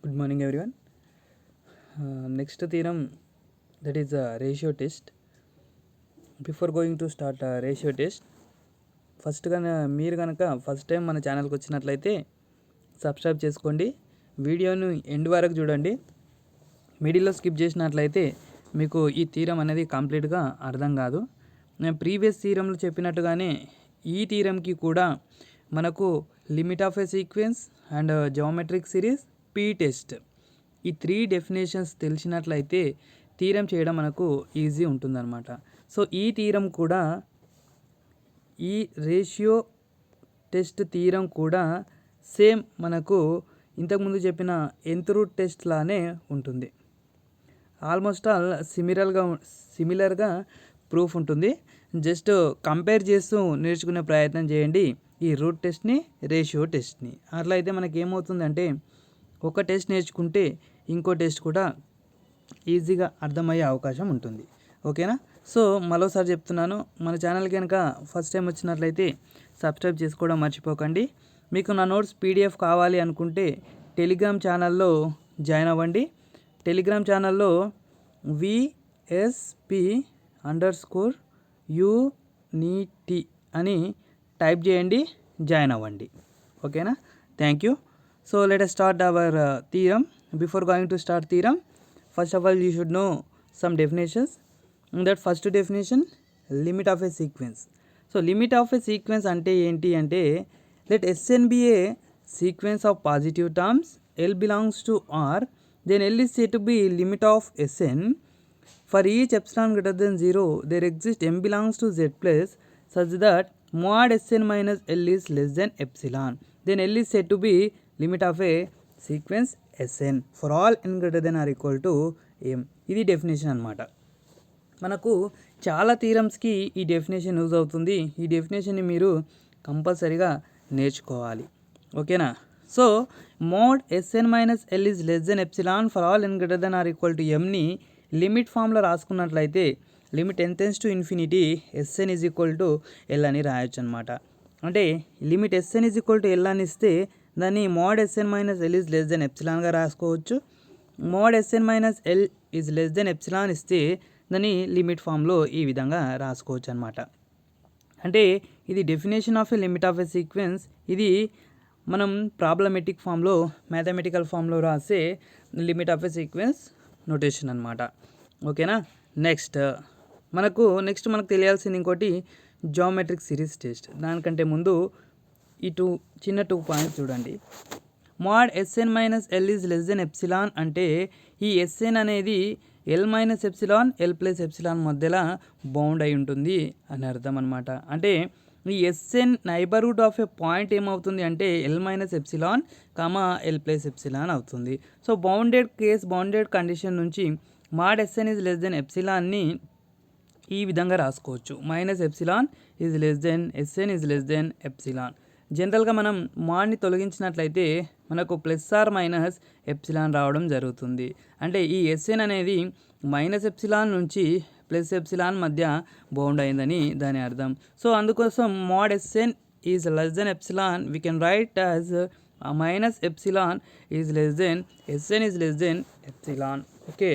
Good morning, everyone. Next theorem, that is a ratio test. Before going to start ratio test, మీరు కనుక first time మన ఛానల్కి వచ్చినట్లయితే subscribe చేసుకోండి. వీడియోను ఎండ్ వరకు చూడండి. మిడిల్లో స్కిప్ చేసినట్లయితే మీకు ఈ థీరం అనేది కంప్లీట్గా అర్థం కాదు. నేను ప్రీవియస్ థీరంలో చెప్పినట్టుగానే ఈ థీరంకి కూడా మనకు limit of A sequence and geometric series P test ఈ 3 డెఫినేషన్స్ తెలిసినట్లయితే థీరం చేయడం మనకు ఈజీ ఉంటుందన్నమాట. సో ఈ థీరం కూడా ఈ రేషియో టెస్ట్ థీరం కూడా సేమ్ మనకు ఇంతకుముందు చెప్పిన nth రూట్ టెస్ట్ లానే ఉంటుంది. ఆల్మోస్ట్ ఆల్ సిమిలర్గా ప్రూఫ్ ఉంటుంది. జస్ట్ కంపేర్ చేస్తూ నేర్చుకునే ప్రయత్నం చేయండి ఈ రూట్ టెస్ట్ని రేషియో టెస్ట్ని. అట్లా అయితే మనకి ఏమవుతుందంటే ఒక టెస్ట్ నేర్చుకుంటే ఇంకో టెస్ట్ కూడా ఈజీగా అర్థమయ్యే అవకాశం ఉంటుంది. ఓకేనా? సో మరోసారి చెప్తున్నాను, మన ఛానల్ కనుక ఫస్ట్ టైం వచ్చినట్లయితే సబ్స్క్రైబ్ చేసుకోవడం మర్చిపోకండి. మీకు నా నోట్స్ పీడిఎఫ్ కావాలి అనుకుంటే టెలిగ్రామ్ ఛానల్లో జాయిన్ అవ్వండి. టెలిగ్రామ్ ఛానల్లో VSP_UNIT అని టైప్ చేయండి, జాయిన్ అవ్వండి. ఓకేనా? Thank you. So let us start our theorem. Before going to start theorem, first of all you should know some definitions. In that first definition, limit of a sequence. So limit of a sequence ante enti ante, let Sn be a sequence of positive terms, L belongs to R, then L is said to be limit of Sn. For each epsilon greater than 0, there exists m belongs to Z plus such that mod Sn minus L is less than epsilon. Then L is said to be limit of a sequence Sn for all n greater than or equal to m. ఇది definition అనమాట. మనకు చాలా థీరమ్స్కి ఈ definition use అవుతుంది. ఈ డెఫినేషన్ని మీరు కంపల్సరీగా నేర్చుకోవాలి. ఓకేనా? So mod Sn minus L is less than epsilon for all n greater than or equal to mని లిమిట్ ఫామ్లో రాసుకున్నట్లయితే limit n tends to infinity Sn is equal to L అని రాయొచ్చు అనమాట. అంటే limit Sn is equal to L అని ఇస్తే దాన్ని mod Sn minus L is less than ఎప్సిలాన్గా రాసుకోవచ్చు. Mod Sn minus L is less than epsilon ఇస్తే దాన్ని లిమిట్ ఫామ్లో ఈ విధంగా రాసుకోవచ్చు అనమాట. అంటే ఇది definition of A limit of A sequence. ఇది మనం ప్రాబ్లమెటిక్ ఫామ్లో మ్యాథమెటికల్ ఫామ్లో రాసే limit of A sequence notation అనమాట. ఓకేనా? నెక్స్ట్ మనకు తెలియాల్సింది ఇంకోటి జియోమెట్రిక్ సిరీస్ టెస్ట్. దానికంటే ముందు ఈ చిన్న 2 పాయింట్స్ చూడండి. Mod Sn minus L is less than epsilon అంటే ఈ Sn అనేది L minus epsilon L plus epsilon మధ్యలో బౌండ్ అయి ఉంటుంది అని అర్థం అనమాట. అంటే ఈ Sn neighbourhood of a point ఏమవుతుంది అంటే L minus epsilon L plus epsilon అవుతుంది. సో బౌండెడ్ కండిషన్ నుంచి mod Sn is less than ఎప్సిలాన్ని ఈ విధంగా రాసుకోవచ్చు. Minus epsilon is less than Sn is less than epsilon. జనరల్గా మనం మాడ్ని తొలగించినట్లయితే మనకు ప్లస్ ఆర్ మైనస్ ఎప్సిలాన్ రావడం జరుగుతుంది. అంటే ఈ Sn అనేది మైనస్ ఎప్సిలాన్ నుంచి ప్లస్ ఎప్సిలాన్ మధ్య బౌండ్ అయిందని దాని అర్థం. సో అందుకోసం mod Sn is less than epsilon we can write as minus epsilon is less than Sn is less than epsilon. Okay,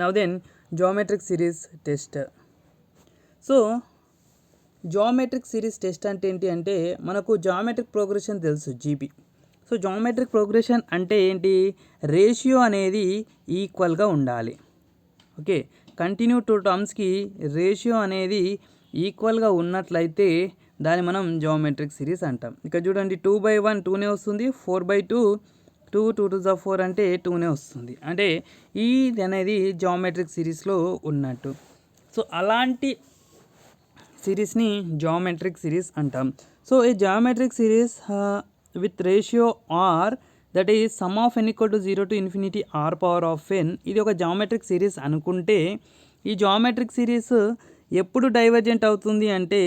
now then geometric series test. So geometric series test అంటే ఏంటి అంటే మనకు geometric progression తెలుసు, GP. So geometric progression అంటే ఏంటి? Ratio అనేది ఈక్వల్గా ఉండాలి. ఓకే, కంటిన్యూ 2 టర్మ్స్కి రేషియో అనేది ఈక్వల్గా ఉన్నట్లయితే దాన్ని మనం జియోమెట్రిక్ సిరీస్ అంటాం. ఇక్కడ చూడండి 2/1 2నే వస్తుంది, 4/2 2 2 2 4 అంటే 2నే వస్తుంది. అంటే ఇది అనేది జియోమెట్రిక్ సిరీస్లో ఉన్నట్టు. సో అలాంటి సిరీస్ని జియోమెట్రిక్ సిరీస్ అంటాం. సో ఈ geometric series with ratio R that is sum of n equal to 0 to infinity R power of n, ఇది ఒక జియోమెట్రిక్ సిరీస్ అనుకుంటే ఈ జియోమెట్రిక్ సిరీస్ ఎప్పుడు డైవర్జెంట్ అవుతుంది అంటే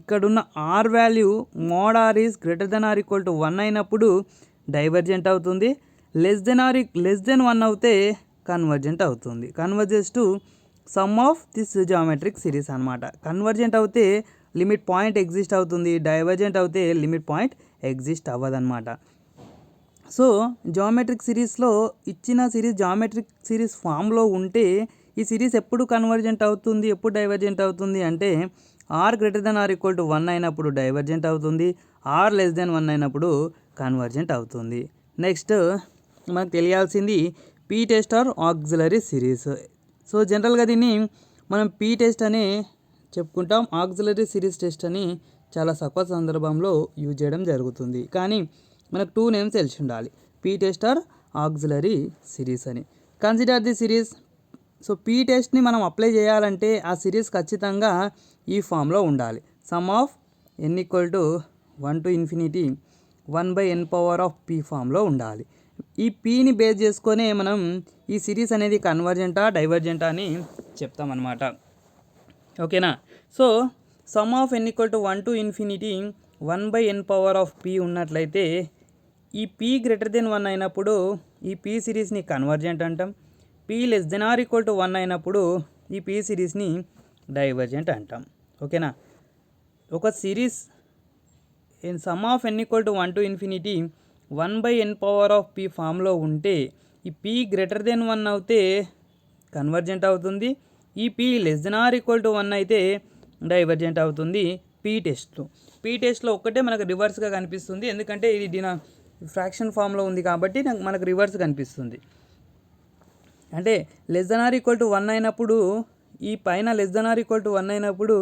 ఇక్కడున్న R value mod R is greater than or equal to 1 అయినప్పుడు divergent అవుతుంది. లెస్ దెన్ 1 అవుతే కన్వర్జెంట్ అవుతుంది. Converges to sum of this geometric series అనమాట. కన్వర్జెంట్ అవుతే లిమిట్ పాయింట్ ఎగ్జిస్ట్ అవుతుంది, డైవర్జెంట్ అవుతే లిమిట్ పాయింట్ ఎగ్జిస్ట్ అవ్వదన్నమాట. సో జామెట్రిక్ సిరీస్లో ఇచ్చిన సిరీస్ జామెట్రిక్ సిరీస్ ఫామ్లో ఉంటే ఈ సిరీస్ ఎప్పుడు కన్వర్జెంట్ అవుతుంది, ఎప్పుడు డైవర్జెంట్ అవుతుంది అంటే R greater than or equal to 1 అయినప్పుడు డైవర్జెంట్ అవుతుంది, ఆర్ లెస్ దెన్ 1 అయినప్పుడు కన్వర్జెంట్ అవుతుంది. నెక్స్ట్ మనకు తెలియాల్సింది P test or auxiliary series. So జనరల్గా దీన్ని మనం పీ టెస్ట్ అని చెప్పుకుంటాం, ఆక్సిలరీ సిరీస్ టెస్ట్ అని చాలా తక్కువ సందర్భంలో యూజ్ చేయడం జరుగుతుంది. కానీ మనకు 2 నేమ్స్ తెలిసి ఉండాలి, P test or auxiliary series అని. Consider the series. So P టెస్ట్ని మనం అప్లై చేయాలంటే ఆ సిరీస్ ఖచ్చితంగా ఈ ఫామ్లో ఉండాలి. సమ్ of n equal to 1 to infinity 1/n power of p ఫామ్లో ఉండాలి. ఈ పీని బేస్ చేసుకొని మనం ఈ సిరీస్ అనేది కన్వర్జెంటా డైవర్జెంటా అని చెప్తామన్నమాట. ఓకేనా. So some of n equal to 1 to infinity 1/n power of p ఉన్నట్లయితే ఈ p గ్రేటర్ దెన్ 1 అయినప్పుడు ఈ p సిరీస్ని కన్వర్జెంట్ అంటాం, p less than or equal to 1 అయినప్పుడు ఈ p సిరీస్ని డైవర్జెంట్ అంటాం. ఓకేనా. ఒక series sum of n equal to 1 to infinity 1/n power of p ఫామ్లో ఉంటే ఈ p గ్రేటర్ దెన్ 1 అయితే కన్వర్జెంట్ అవుతుంది, ఈ p less than or equal to 1 అయితే డైవర్జెంట్ అవుతుంది. పీ టెస్ట్లో ఒక్కటే మనకు రివర్స్గా కనిపిస్తుంది, ఎందుకంటే ఇది ఫ్రాక్షన్ ఫామ్లో ఉంది కాబట్టి మనకు రివర్స్ కనిపిస్తుంది. అంటే less than or equal to 1 అయినప్పుడు ఈ పైన less than or equal to 1 అయినప్పుడు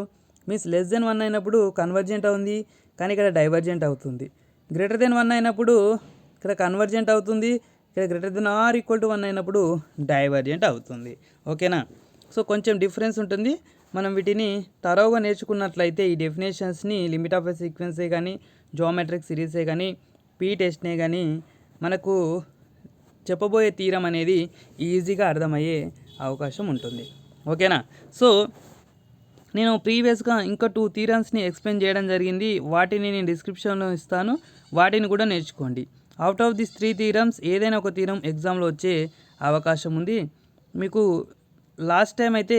మీన్స్ లెస్ దెన్ 1 అయినప్పుడు కన్వర్జెంట్ అవుతుంది, కానీ ఇక్కడ డైవర్జెంట్ అవుతుంది. గ్రేటర్ దెన్ 1 అయినప్పుడు ఇక్కడ కన్వర్జెంట్ అవుతుంది, ఇక్కడ greater than or equal to 1 అయినప్పుడు డైవర్జెంట్ అవుతుంది. ఓకేనా. సో కొంచెం డిఫరెన్స్ ఉంటుంది. మనం వీటిని తరోగా నేర్చుకున్నట్లయితే ఈ డెఫినేషన్స్ని లిమిట్ ఆఫ్ ఎ సీక్వెన్సే కానీ జియోమెట్రిక్ సిరీసే కానీ పీ టెస్ట్నే కానీ మనకు చెప్పబోయే థీరం అనేది ఈజీగా అర్థమయ్యే అవకాశం ఉంటుంది. ఓకేనా. సో నేను ప్రీవియస్గా ఇంకా 2 థీరమ్స్ని ఎక్స్ప్లెయిన్ చేయడం జరిగింది, వాటిని నేను డిస్క్రిప్షన్లో ఇస్తాను, వాటిని కూడా నేర్చుకోండి. అవుట్ ఆఫ్ దిస్ 3 థీరమ్స్ ఏదైనా ఒక థీరం ఎగ్జామ్లో వచ్చే అవకాశం ఉంది. మీకు లాస్ట్ టైం అయితే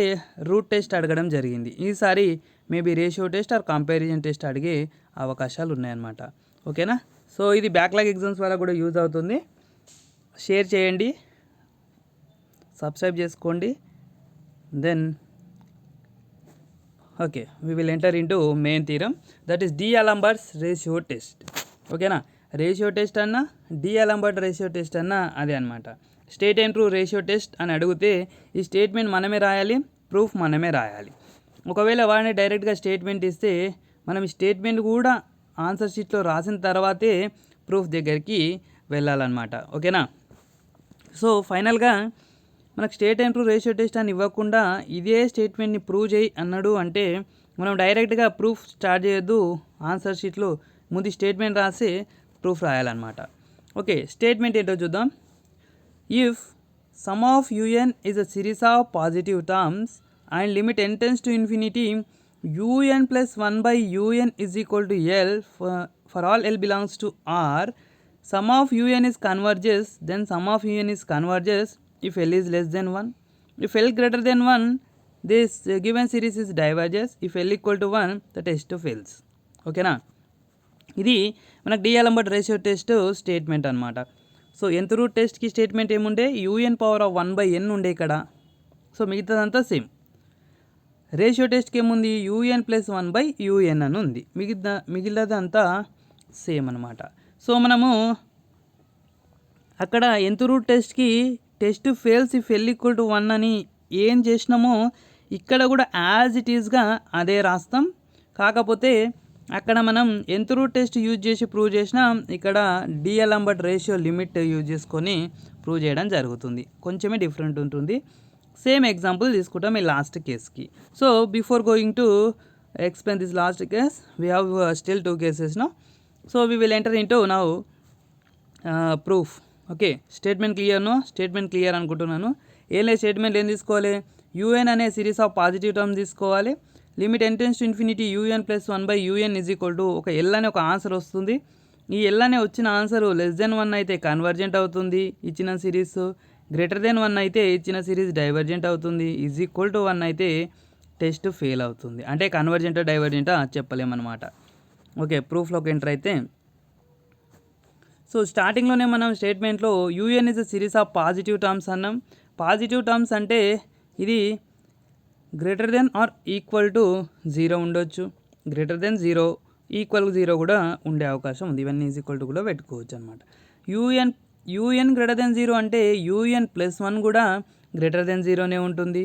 రూట్ టెస్ట్ అడగడం జరిగింది, ఈసారి maybe ratio test or comparison test అడిగే అవకాశాలు ఉన్నాయన్నమాట. ఓకేనా. సో ఇది బ్యాక్లాగ్ ఎగ్జామ్స్ వల్ల కూడా యూజ్ అవుతుంది. షేర్ చేయండి, సబ్స్క్రైబ్ చేసుకోండి. Then okay, we will enter into main theorem, that is D'Alembert's ratio test. ఓకేనా. రేషియో టెస్ట్ అన్నా D'Alembert రేషియో టెస్ట్ అన్నా అదే అనమాట. State and true ratio test అని అడిగితే ఈ స్టేట్మెంట్ మనమే రాయాలి, ప్రూఫ్ మనమే రాయాలి. ఒకవేళ వాడిని డైరెక్ట్గా స్టేట్మెంట్ ఇస్తే మనం ఈ స్టేట్మెంట్ కూడా ఆన్సర్ షీట్లో రాసిన తర్వాతే ప్రూఫ్ దగ్గరికి వెళ్ళాలన్నమాట. ఓకేనా. సో ఫైనల్గా మనకు state and true ratio test అని ఇవ్వకుండా ఇదే స్టేట్మెంట్ని ప్రూవ్ చేయి అన్నాడు అంటే మనం డైరెక్ట్గా ప్రూఫ్ స్టార్ట్ చేయొద్దు, ఆన్సర్ షీట్లో ముందు స్టేట్మెంట్ రాసి ప్రూఫ్ రాయాలన్నమాట. ఓకే, స్టేట్మెంట్ ఏంటో చూద్దాం. If some of un is a series of positive terms and limit n tends to infinity un plus 1 by un is equal to L for all L belongs to R, sum of un is converges, then sum of un is converges if L is less than 1. If L greater than 1, this given series is diverges. If L equal to 1, the test fails. ఓకేనా. ఇది మనకు D'Alembert ratio test statement అనమాట. So nth route టెస్ట్కి statement ఏముండే, un power of 1/n ఉండే ఇక్కడ. So మిగతాదంతా same. Ratio టెస్ట్కి ఏముంది, un ప్లస్ 1/un అని ఉంది, మిగిలినదంతా సేమ్ అనమాట. సో మనము అక్కడ nth రూట్ టెస్ట్కి test fails if L equal to 1 అని ఏం చేసినామో ఇక్కడ కూడా యాజ్ ఇట్ ఈస్గా అదే రాస్తాం. కాకపోతే అక్కడ మనం nth రూట్ టెస్ట్ యూజ్ చేసి ప్రూవ్ చేసినా ఇక్కడ D'Alembert రేషియో లిమిట్ యూజ్ చేసుకొని ప్రూవ్ చేయడం జరుగుతుంది, కొంచెమే డిఫరెంట్ ఉంటుంది. సేమ్ ఎగ్జాంపుల్ తీసుకుంటాం ఈ లాస్ట్ కేస్కి. So before going to explain this last case we have still 2 cases now. So we will enter into now proof. Okay, statement clear అనుకుంటున్నాను. ఏం లేదు, స్టేట్మెంట్ ఏం తీసుకోవాలి, un అనే సిరీస్ ఆఫ్ పాజిటివ్ టర్మ్ తీసుకోవాలి. Limit n tends to infinity un plus 1/un is equal to ఒక L అనే ఒక ఆన్సర్ వస్తుంది. ఈ L అనే వచ్చిన ఆన్సర్ లెస్ దెన్ 1 అయితే కన్వర్జెంట్ అవుతుంది ఇచ్చిన సిరీస్, గ్రేటర్ దెన్ 1 అయితే ఇచ్చిన సిరీస్ డైవర్జెంట్ అవుతుంది, ఈజ్ ఈక్వల్ టు 1 అయితే టెస్ట్ ఫెయిల్ అవుతుంది. అంటే కన్వర్జెంటా డైవర్జెంటా చెప్పలేమన్నమాట. ఓకే, ప్రూఫ్లోకి ఎంటర్ అయితే సో స్టార్టింగ్లోనే మనం స్టేట్మెంట్లో U N is a series of positive terms అన్నాం. పాజిటివ్ టర్మ్స్ అంటే ఇది greater than or equal to 0 ఉండొచ్చు, గ్రేటర్ దెన్ 0 ఈక్వల్ 0 కూడా ఉండే అవకాశం ఉంది. ఇవన్నీ ఈజ్ ఈక్వల్ టు కూడా పెట్టుకోవచ్చు అనమాట. యూఎన్ గ్రేటర్ దెన్ 0 అంటే UN+1 కూడా గ్రేటర్ దెన్ 0నే ఉంటుంది.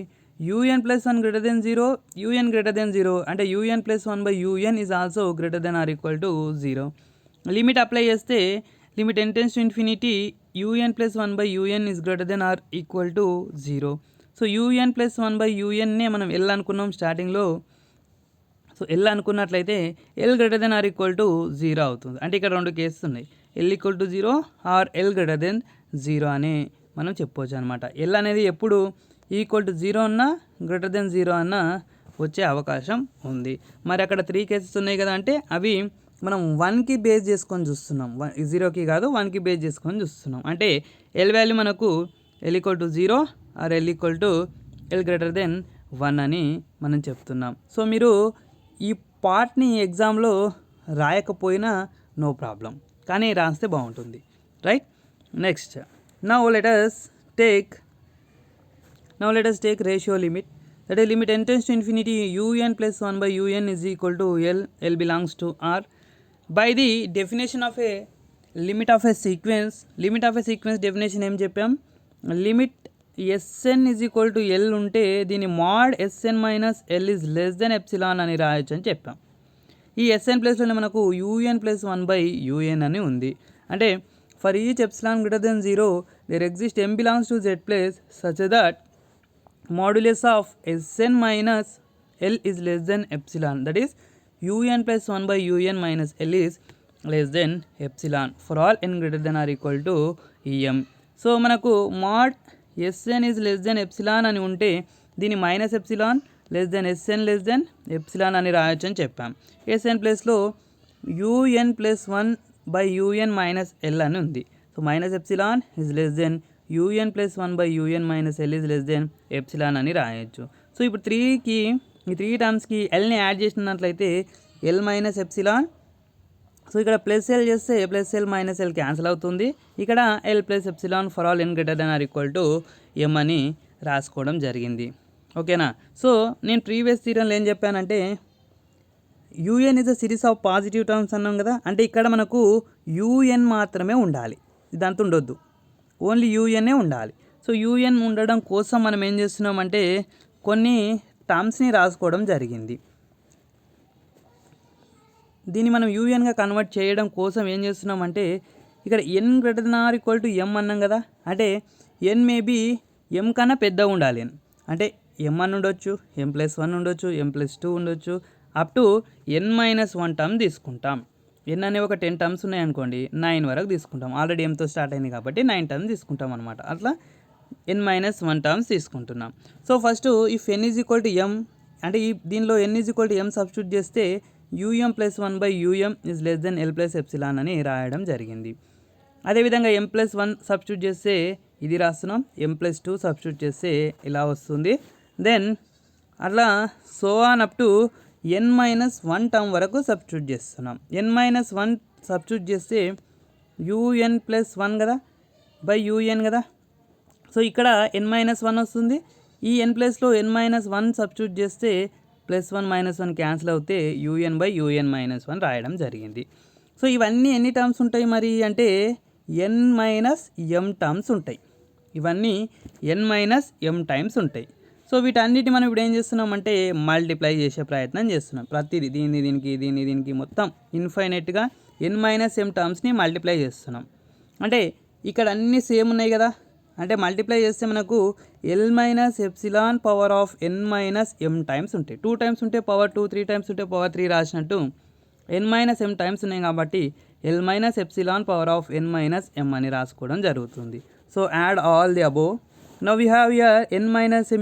UN+1 greater than 0, UN greater than 0 అంటే UN+1/UN is also greater than or equal to 0. Limit apply చేస్తే limit n tends to infinity UN+1/UN is greater than or equal to 0. So UN+1/UNనే మనం L అనుకున్నాం స్టార్టింగ్లో. So L అనుకున్నట్లయితే L greater than or equal to 0 అవుతుంది. అంటే ఇక్కడ రెండు కేసెస్ ఉన్నాయి, L equal to 0 or L greater than 0 అని మనం చెప్పవచ్చు అనమాట. L అనేది ఎప్పుడు ఈక్వల్ టు 0 అన్నా గ్రేటర్ దెన్ 0 అన్నా వచ్చే అవకాశం ఉంది. మరి అక్కడ 3 కేసెస్ ఉన్నాయి కదా, అంటే అవి మనం 1కి బేస్ చేసుకొని చూస్తున్నాం, 0కి కాదు 1కి బేస్ చేసుకొని చూస్తున్నాం. అంటే L వాల్యూ మనకు L equal to 0 or L equal to L greater than 1 అని మనం చెప్తున్నాం. సో మీరు ఈ పార్ట్ని ఎగ్జామ్లో రాయకపోయినా నో ప్రాబ్లం, కానీ రాస్తే బాగుంటుంది, right. Next now let us take ratio limit, that is limit n tends to infinity UN+1/UN is equal to L, L belongs to R. By the definition of a limit of a sequence definition ఏం చెప్పాం, limit Sn is equal to L ఉంటే దీని mod Sn minus L is less than epsilon అని రాయొచ్చు అని చెప్పాం. ఈ Sn ప్లేస్లోనే మనకు UN+1/UN అని ఉంది. అంటే for each epsilon greater than 0 there exist m belongs to Z place such that modulus of Sn minus L is less than epsilon, that is UN+1/UN minus L is less than epsilon for all n greater than or equal to em. So మనకు mod Sn is less than epsilon అని ఉంటే దీని minus epsilon less than Sn less than epsilon అని రాయొచ్చు అని చెప్పాం. Sn ప్లేస్లో UN+1/UN minus L అని ఉంది. So minus epsilon is less than UN+1/UN minus L is less than epsilon అని రాయొచ్చు. సో ఇప్పుడు ఈ 3 టర్మ్స్కి Lని యాడ్ చేసినట్లయితే L మైనస్ ఎప్సిలాన్, సో ఇక్కడ ప్లస్ L చేస్తే plus L minus L cancel అవుతుంది. ఇక్కడ L plus epsilon for all n greater than or equal to m అని రాసుకోవడం జరిగింది. ఓకేనా. సో నేను ప్రీవియస్ థియరంలో ఏం చెప్పానంటే UN is a series of positive terms అన్నాం కదా, అంటే ఇక్కడ మనకు UN మాత్రమే ఉండాలి, ఇదంతా ఉండొద్దు, ఓన్లీ UNఏ ఉండాలి. సో UN ఉండడం కోసం మనం ఏం చేస్తున్నామంటే కొన్ని టర్మ్స్ని రాసుకోవడం జరిగింది. దీన్ని మనం యూఎన్గా కన్వర్ట్ చేయడం కోసం ఏం చేస్తున్నామంటే ఇక్కడ n greater than or equal to m అన్నాం కదా, అంటే n మేబీ m కన్నా పెద్దగా ఉండాలి. అంటే m1 ఉండొచ్చు, m+1 ఉండొచ్చు, m+2 ఉండొచ్చు, అప్ టు n-1 టర్మ్ తీసుకుంటాం. n అనే ఒక 10 టర్మ్స్ ఉన్నాయనుకోండి, 9 వరకు తీసుకుంటాం. ఆల్రెడీ mతో స్టార్ట్ అయింది కాబట్టి 9 టర్మ్స్ తీసుకుంటాం అనమాట. అట్లా n-1 టర్మ్స్ తీసుకుంటున్నాం. So first if n is equal to m, అంటే దీనిలో n is equal to m substitute చేస్తే UN+1/UM is less than L plus epsilon అని రాయడం జరిగింది. అదేవిధంగా m+1 సబ్స్టిట్యూట్ చేస్తే ఇది రాస్తున్నాం, m+2 సబ్స్టిట్యూట్ చేస్తే ఇలా వస్తుంది. దెన్ అట్లా so on up to n-1 term వరకు సబ్స్టిట్యూట్ చేస్తున్నాం. n-1 సబ్స్టిట్యూట్ చేస్తే UN+1 కదా బై UN కదా, సో ఇక్కడ n-1 వస్తుంది. ఈ n ప్లేస్లో n-1 సబ్స్టిట్యూట్ చేస్తే +1 -1 క్యాన్సిల్ అవుతే UN/UN-1 రాయడం జరిగింది. సో ఇవన్నీ ఎన్ని టర్మ్స్ ఉంటాయి మరి అంటే n-m టర్మ్స్ ఉంటాయి. ఇవన్నీ n-m టైమ్స్ ఉంటాయి. సో వీటన్నిటి మనం ఇప్పుడు ఏం చేస్తున్నామంటే మల్టిప్లై చేసే ప్రయత్నం చేస్తున్నాం. ప్రతిదీ దీనికి మొత్తం ఇన్ఫైనెట్గా n-m టర్మ్స్ని మల్టిప్లై చేస్తున్నాం. అంటే ఇక్కడ అన్నీ సేమ్ ఉన్నాయి కదా, అంటే మల్టిప్లై చేస్తే మనకు L minus epsilon power of n-m times ఉంటాయి. 2 టైమ్స్ ఉంటే పవర్ 2, 3 టైమ్స్ ఉంటే పవర్ 3 రాసినట్టు n-m టైమ్స్ ఉన్నాయి కాబట్టి L minus epsilon power of n-m అని రాసుకోవడం జరుగుతుంది. So add all the above. Now we have here n-m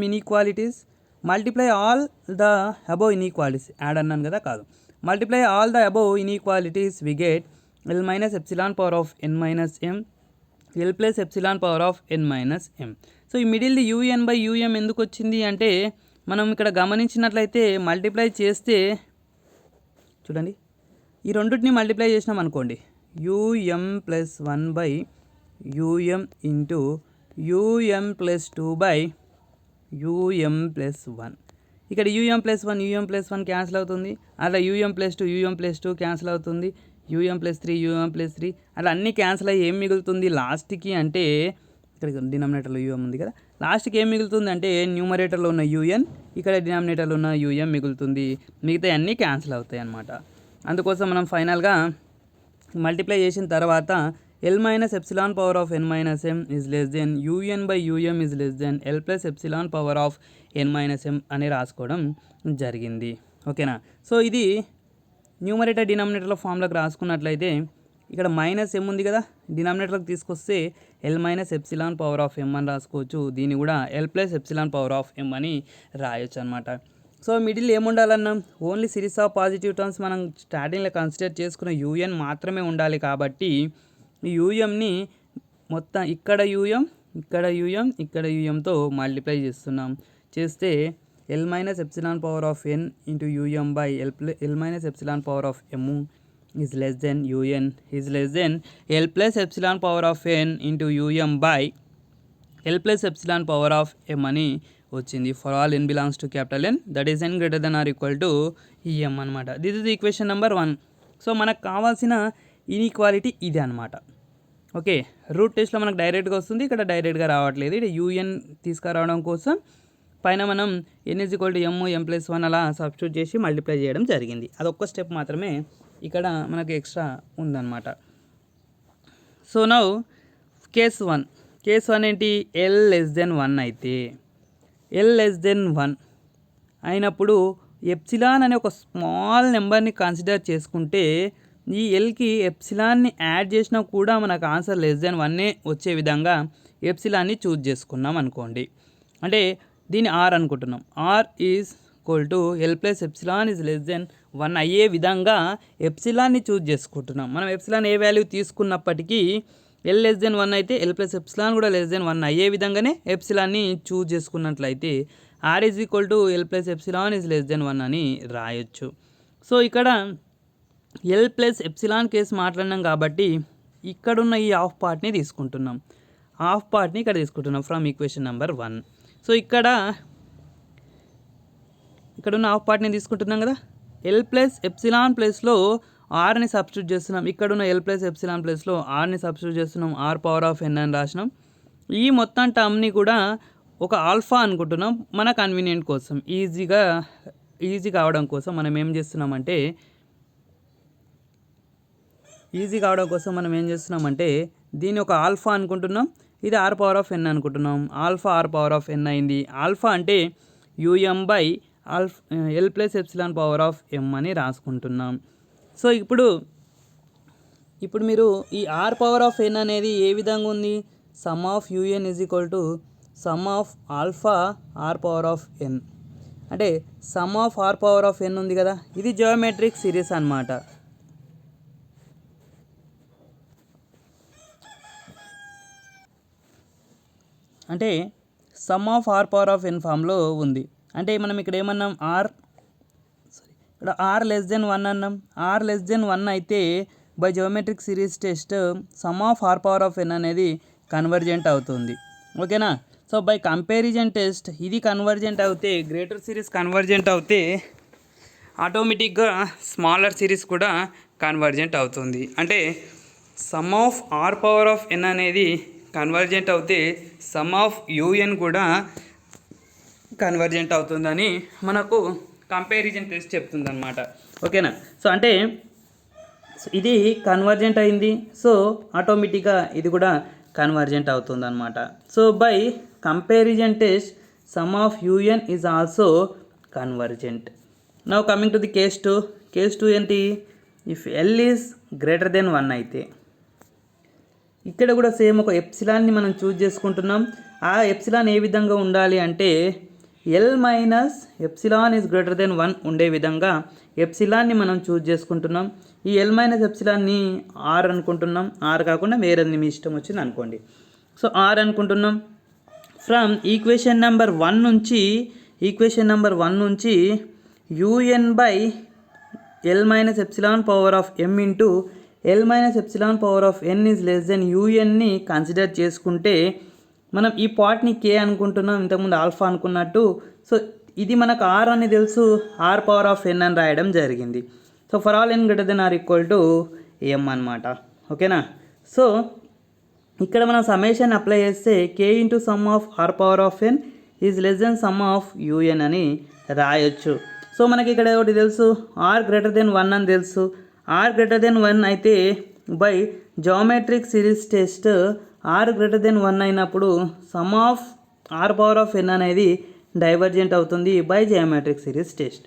inequalities. Multiply all the above inequalities. Add అన్నాను కదా, కాదు, multiply all the above inequalities we get L minus epsilon power of n-m L plus epsilon power of n-m. So ఈ మిడిల్ది UN/UM ఎందుకు వచ్చింది అంటే మనం ఇక్కడ గమనించినట్లయితే మల్టిప్లై చేస్తే చూడండి, ఈ రెండింటిని మల్టిప్లై చేసినాం అనుకోండి UM plus 1 by UM into UM plus 2 by UM plus 1. ఇక్కడ యూఎం ప్లస్ 1 క్యాన్సిల్ అవుతుంది. అలా యూఎం ప్లస్ 2 క్యాన్సిల్ అవుతుంది. యూఎం ప్లస్ 3 అలా అన్నీ క్యాన్సిల్ అయ్యి ఏం మిగులుతుంది లాస్ట్కి అంటే, ఇక్కడ డినామినేటర్లో యూఎం ఉంది కదా, లాస్ట్కి ఏం మిగులుతుంది అంటే న్యూమరేటర్లో ఉన్న యూఎన్, ఇక్కడ డినామినేటర్లో ఉన్న యూఎం మిగులుతుంది. మిగతా అన్నీ క్యాన్సిల్ అవుతాయి అన్నమాట. అందుకోసం మనం ఫైనల్గా మల్టిప్లై చేసిన తర్వాత L minus epsilon power of n minus m is less than un by um is less than L plus epsilon power of n minus m అని రాసుకోవడం జరిగింది. ఓకేనా. సో ఇది న్యూమరేటర్ డినామినేటర్లో ఫామ్లోకి రాసుకున్నట్లయితే ఇక్కడ మైనస్ ఎమ్ ఉంది కదా, డినామినేటర్కి తీసుకొస్తే L minus epsilon power of M అని రాసుకోవచ్చు. దీన్ని కూడా L plus epsilon power of M అని రాయొచ్చు అనమాట. సో మిడిల్ ఏముండాలన్నా only series of positive terms మనం స్టార్టింగ్లో కన్సిడర్ చేసుకున్న యూఎన్ మాత్రమే ఉండాలి. కాబట్టి ఈ యూఎంని మొత్తం ఇక్కడ యూఎంతో మల్టిప్లై చేస్తే L minus epsilon power of n into UM by L minus epsilon power of m is less than un is less than L plus epsilon power of n into UM by L plus epsilon power of m అని వచ్చింది. For all n belongs to capital N, that is n greater than or equal to em అనమాట. This is equation number 1. So మనకు కావాల్సిన inequality ఇదే అనమాట. Okay, route టెస్ట్లో మనకు డైరెక్ట్గా వస్తుంది, ఇక్కడ డైరెక్ట్గా రావట్లేదు. ఇక్కడ యూఎన్ తీసుకురావడం కోసం పైన మనం n is equal to m plus 1 అలా సబ్స్టిట్యూట్ చేసి మల్టిప్లై చేయడం జరిగింది. అదొక్క స్టెప్ మాత్రమే ఇక్కడ మనకు ఎక్స్ట్రా ఉందన్నమాట. సో నౌ కేస్ 1 ఏంటి, L లెస్ దెన్ 1 అయితే, L లెస్ దెన్ 1 అయినప్పుడు ఎప్సిలాన్ అనే ఒక స్మాల్ నెంబర్ని కన్సిడర్ చేసుకుంటే ఈ ఎల్కి ఎప్సిలాన్ని యాడ్ చేసినా కూడా మనకు ఆన్సర్ లెస్ దెన్ 1 వచ్చే విధంగా ఎప్సిలాన్ని చూజ్ చేసుకున్నాం అనుకోండి. అంటే దీన్ని ఆర్ అనుకుంటున్నాం. R is equal to L plus epsilon is less than 1 అయ్యే విధంగా ఎప్సిలాన్ని చూజ్ చేసుకుంటున్నాం. మనం ఎప్సిలాన్ ఏ వాల్యూ తీసుకున్నప్పటికీ ఎల్ లెస్ దెన్ 1 అయితే ఎల్ ప్లస్ ఎప్సిలాన్ కూడా లెస్ దెన్ 1 అయ్యే విధంగానే ఎప్సిలాన్ని చూజ్ చేసుకున్నట్లయితే R is equal to L plus epsilon is less than 1 అని రాయొచ్చు. సో ఇక్కడ ఎల్ ప్లస్ ఎప్సిలాన్ కేసు మాట్లాడినాం కాబట్టి ఇక్కడున్న ఈ హాఫ్ పార్ట్ని తీసుకుంటున్నాం. ఇక్కడ తీసుకుంటున్నాం ఫ్రమ్ ఈక్వేషన్ నెంబర్ 1. సో ఇక్కడున్న హాఫ్ పార్ట్ని తీసుకుంటున్నాం కదా, ఎల్ ప్లస్ ఎప్సిలాన్ ప్లస్లో ఆర్ని సబ్స్టిట్యూట్ చేస్తున్నాం. ఇక్కడున్న ఎల్ ప్లస్ ఎప్సిలాన్ ప్లస్లో ఆర్ని సబ్స్టిట్యూట్ చేస్తున్నాం. ఆర్ పవర్ ఆఫ్ n అని రాసినాం. ఈ మొత్తం టర్మ్ని కూడా ఒక ఆల్ఫా అనుకుంటున్నాం. మన కన్వీనియంట్ కోసం ఈజీ కావడం కోసం మనం ఏం చేస్తున్నామంటే దీన్ని ఒక ఆల్ఫా అనుకుంటున్నాం. ఇది ఆర్ పవర్ ఆఫ్ n అనుకుంటున్నాం. Alpha R power of n అయింది. ఆల్ఫా అంటే UM by L plus epsilon power of m అని రాసుకుంటున్నాం. సో ఇప్పుడు మీరు ఈ ఆర్ పవర్ ఆఫ్ n అనేది ఏ విధంగా ఉంది, sum of UN is equal to sum of alpha R power of n, అంటే sum of are power of n ఉంది కదా, ఇది జియోమెట్రిక్ సిరీస్ అన్నమాట. అంటే sum of are power of n ఫామ్లో ఉంది. అంటే మనం ఇక్కడ ఏమన్నాం, ఇక్కడ ఆర్ లెస్ దెన్ 1 అన్నాం. ఆర్ లెస్ దెన్ 1 అయితే by geometric series test sum of are power of n అనేది కన్వర్జెంట్ అవుతుంది. ఓకేనా. సో బై కంపారిజన్ టెస్ట్ ఇది కన్వర్జెంట్ అవుతే, గ్రేటర్ సిరీస్ కన్వర్జెంట్ అవుతే ఆటోమేటిక్గా స్మాలర్ సిరీస్ కూడా కన్వర్జెంట్ అవుతుంది. అంటే sum of are power of n అనేది కన్వర్జెంట్ అవుతే సమ్ ఆఫ్ యూఎన్ కూడా కన్వర్జెంట్ అవుతుందని మనకు కంపారిజన్ టెస్ట్ చెప్తుంది అనమాట. ఓకేనా. సో అంటే ఇది కన్వర్జెంట్ అయింది, సో ఆటోమేటిక్గా ఇది కూడా కన్వర్జెంట్ అవుతుంది అనమాట. So by comparison test sum of UN is also convergent. Now coming to the case 2 ఏంటి, if L is greater than 1 అయితే ఇక్కడ కూడా సేమ్ ఒక ఎప్సిలాన్ని మనం చూజ్ చేసుకుంటున్నాం. ఆ ఎప్సిలాన్ ఏ విధంగా ఉండాలి అంటే L minus epsilon is greater than 1 ఉండే విధంగా ఎప్సిలాన్ని మనం చూజ్ చేసుకుంటున్నాం. ఈ ఎల్ మైనస్ ఎప్సిలాన్ని ఆర్ అనుకుంటున్నాం. ఆర్ కాకుండా వేరేది మీ ఇష్టం వచ్చింది అనుకోండి. సో ఆర్ అనుకుంటున్నాం. ఫ్రమ్ ఈక్వేషన్ నెంబర్ 1 నుంచి U N by L minus epsilon power of m into L minus epsilon power of N is less than యూఎన్ని కన్సిడర్ చేసుకుంటే మనం ఈ పార్ట్ని కే అనుకుంటున్నాం, ఇంతకుముందు ఆల్ఫా అనుకున్నట్టు. సో ఇది మనకు ఆర్ అని తెలుసు, ఆర్ పవర్ ఆఫ్ ఎన్ అని రాయడం జరిగింది. So for all N greater than or equal to M అనమాట. ఓకేనా. సో ఇక్కడ మనం సమ్మేషన్ అప్లై చేస్తే K into sum of are power of N is less than sum of U N అని రాయొచ్చు. సో మనకి ఇక్కడ ఒకటి తెలుసు, ఆర్ గ్రేటర్ దెన్ 1 అని తెలుసు. ఆర్ గ్రేటర్ దెన్ 1 అయితే by geometric series test R greater than 1 అయినప్పుడు sum of are power of N అనేది డైవర్జెంట్ అవుతుంది బై జామెట్రిక్ సిరీస్ టెస్ట్.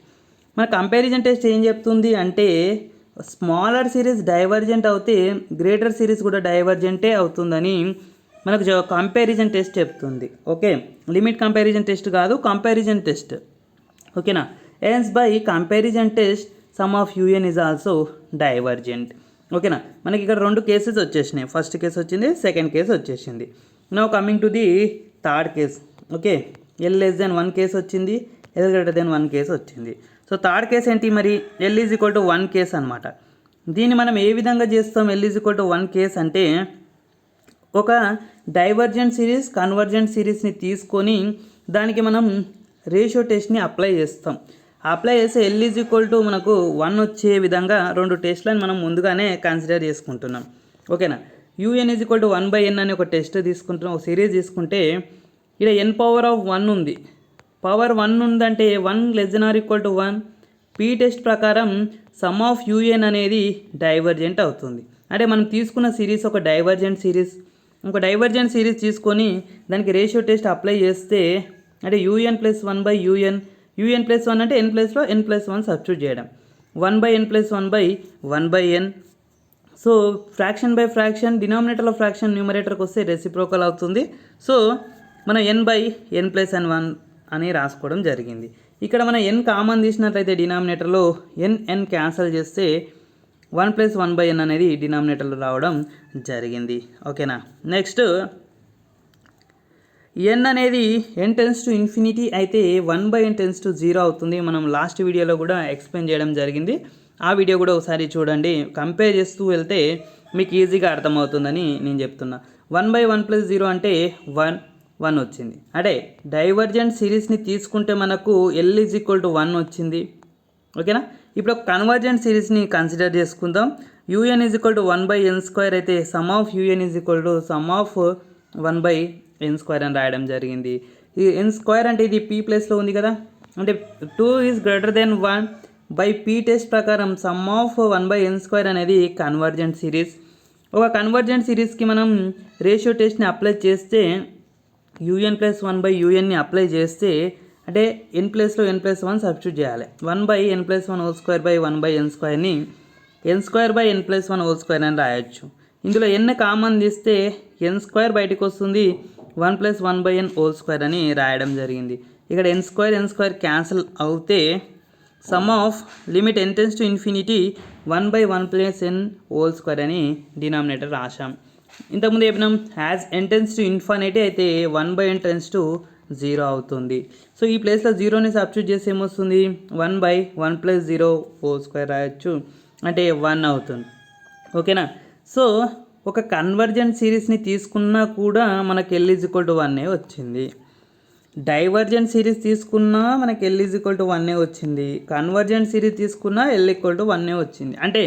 మన కంపారిజన్ టెస్ట్ ఏం చెప్తుంది అంటే స్మాలర్ సిరీస్ డైవర్జెంట్ అవుతే గ్రేటర్ సిరీస్ కూడా డైవర్జెంటే అవుతుందని మనకు కంపారిజన్ టెస్ట్ చెప్తుంది. ఓకే, లిమిట్ కంపారిజన్ టెస్ట్ కాదు, కంపారిజన్ టెస్ట్. ఓకేనా. Hence by comparison test sum of UN is also divergent. ఓకేనా. మనకి ఇక్కడ 2 కేసెస్ వచ్చేసినాయి. ఫస్ట్ కేసు వచ్చింది, సెకండ్ కేసు వచ్చేసింది. Now coming to the third case. Okay, L less than 1 case వచ్చింది, L greater than 1 case వచ్చింది. So third case ఏంటి మరి, L is equal to 1 case అనమాట. దీన్ని మనం ఏ విధంగా చేస్తాం, L is equal to 1 case అంటే ఒక డైవర్జెంట్ సిరీస్ కన్వర్జెంట్ సిరీస్ని తీసుకొని దానికి మనం రేషియో టెస్ట్ని అప్లై చేస్తాం. అప్లై చేస్తే ఎల్ ఈజ్ ఈక్వల్ టు మనకు 1 వచ్చే విధంగా 2 టెస్ట్లను మనం ముందుగానే కన్సిడర్ చేసుకుంటున్నాం. ఓకేనా. UN is equal to 1/n అని ఒక టెస్ట్ తీసుకుంటున్నాం, ఒక సిరీస్ తీసుకుంటే ఇక్కడ ఎన్ పవర్ ఆఫ్ 1 ఉంది. పవర్ 1 ఉందంటే 1 less than or equal to 1. P test ప్రకారం సమ్ ఆఫ్ యూఎన్ అనేది డైవర్జెంట్ అవుతుంది. అంటే మనం తీసుకున్న సిరీస్ ఒక డైవర్జెంట్ సిరీస్ తీసుకొని దానికి రేషియో టెస్ట్ అప్లై చేస్తే అంటే UN plus 1/UN, UN plus 1 అంటే ఎన్ ప్లస్లో ఎన్ ప్లస్ 1 సబ్స్టిట్యూట్ చేయడం, 1/n plus 1/1/n. So fraction by fraction, డినామినేటర్లో ఫ్రాక్షన్ న్యూమరేటర్కి వస్తే రెసిప్రోకల్ అవుతుంది. సో మనం n/n ప్లస్ n1 అని రాసుకోవడం జరిగింది. ఇక్కడ మనం n కామన్ తీసినట్లయితే డినామినేటర్లో n క్యాన్సల్ చేస్తే 1 + 1/n అనేది డినామినేటర్లో రావడం జరిగింది. ఓకేనా. నెక్స్ట్ n అనేది n టెన్స్ టు ఇన్ఫినిటీ అయితే 1/n టెన్స్ టు 0 అవుతుంది. మనం లాస్ట్ వీడియోలో కూడా ఎక్స్ప్లెయిన్ చేయడం జరిగింది. ఆ వీడియో కూడా ఒకసారి చూడండి. కంపేర్ చేస్తూ వెళ్తే మీకు ఈజీగా అర్థమవుతుందని నేను చెప్తున్నా. 1/1 + 0 అంటే 1 వచ్చింది. అంటే డైవర్జెంట్ సిరీస్ని తీసుకుంటే మనకు ఎల్ ఈజ్ ఈక్వల్ టు 1 వచ్చింది. ఓకేనా. ఇప్పుడు ఒక కన్వర్జెంట్ సిరీస్ని కన్సిడర్ చేసుకుందాం. UN is equal to 1/n² అయితే some of UN is equal to sum of 1/n² అని రాయడం జరిగింది. ఈ n² అంటే ఇది p ప్లేస్లో ఉంది కదా, అంటే 2 is greater than 1 by P test ప్రకారం సమ్ ఆఫ్ 1/n² అనేది కన్వర్జెంట్ సిరీస్. ఒక కన్వర్జెంట్ సిరీస్కి మనం రేషియో టెస్ట్ని అప్లై చేస్తే యూఎన్ ప్లస్ 1/UN అప్లై చేస్తే అంటే n ప్లేస్లో n + 1 సబ్స్టిట్యూట్ చేయాలి. 1/n + 1² 1/n²ని n² + n + 1² అని రాయొచ్చు. ఇందులో n కామన్ తీస్తే n² బయటకు వస్తుంది, 1 + 1/n² అని రాయడం జరిగింది. ఇక్కడ n² క్యాన్సిల్ అవుతే sum of limit n tends to infinity 1/1 + n² అని డినామినేటర్ రాశాం. ఇంతకుముందు చెప్పినాం as n tends to infinity అయితే 1/n టెన్స్ టు 0 అవుతుంది. సో ఈ ప్లేస్లో 0ని సబ్స్టిట్యూట్ చేసి ఏమొస్తుంది, 1/1 + 0² రాయొచ్చు, అంటే 1 అవుతుంది. ఓకేనా. సో ఒక కన్వర్జెంట్ సిరీస్ని తీసుకున్నా కూడా మనకి ఎల్ ఈజ్ ఈక్వల్ టు 1 వచ్చింది. డైవర్జెంట్ సిరీస్ తీసుకున్నా మనకి ఎల్ ఈజ్ ఈక్వల్ టు 1 వచ్చింది. కన్వర్జెంట్ సిరీస్ తీసుకున్నా ఎల్ ఈక్వల్ టు 1 వచ్చింది. అంటే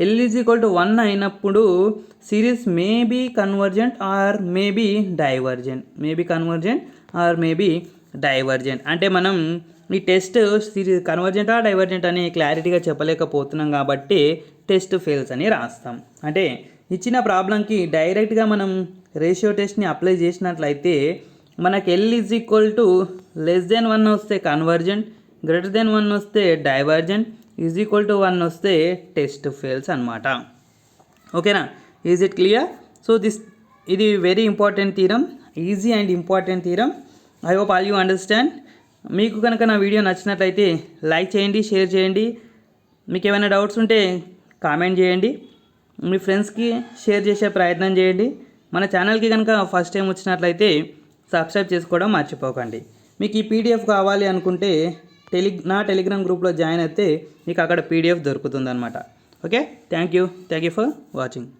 ఎల్ ఈజ్ ఈక్వల్ టు 1 అయినప్పుడు series may be convergent or may be divergent. అంటే మనం ఈ టెస్ట్ సిరీస్ కన్వర్జెంటా డైవర్జెంట్ అని క్లారిటీగా చెప్పలేకపోతున్నాం కాబట్టి టెస్ట్ ఫెయిల్స్ అని రాస్తాం. అంటే ఇచ్చిన ప్రాబ్లంకి డైరెక్ట్గా మనం రేషియో టెస్ట్ని అప్లై చేసినట్లయితే మనకి L is equal to less than 1 వస్తే కన్వర్జెంట్, గ్రేటర్ దెన్ 1 వస్తే డైవర్జెంట్, ఈజ్ ఈక్వల్ టు 1 వస్తే టెస్ట్ ఫెయిల్స్ అనమాట. ఓకేనా. Is it clear? సో ఇది very important theorem, easy and important theorem. I hope all you understand. మీకు కనుక నా video నచ్చినట్లయితే లైక్ చేయండి, షేర్ చేయండి. మీకు ఏమైనా డౌట్స్ ఉంటే కామెంట్ చేయండి, మీ ఫ్రెండ్స్కి షేర్ చేసే ప్రయత్నం చేయండి. మన ఛానల్కి కనుక ఫస్ట్ టైం వచ్చినట్లయితే సబ్స్క్రైబ్ చేసుకోవడం మర్చిపోకండి. మీకు ఈ పీడిఎఫ్ కావాలి అనుకుంటే నా టెలిగ్రామ్ గ్రూప్లో జాయిన్ అయితే మీకు అక్కడ PDF దొరుకుతుందన్నమాట. Okay, thank you for watching.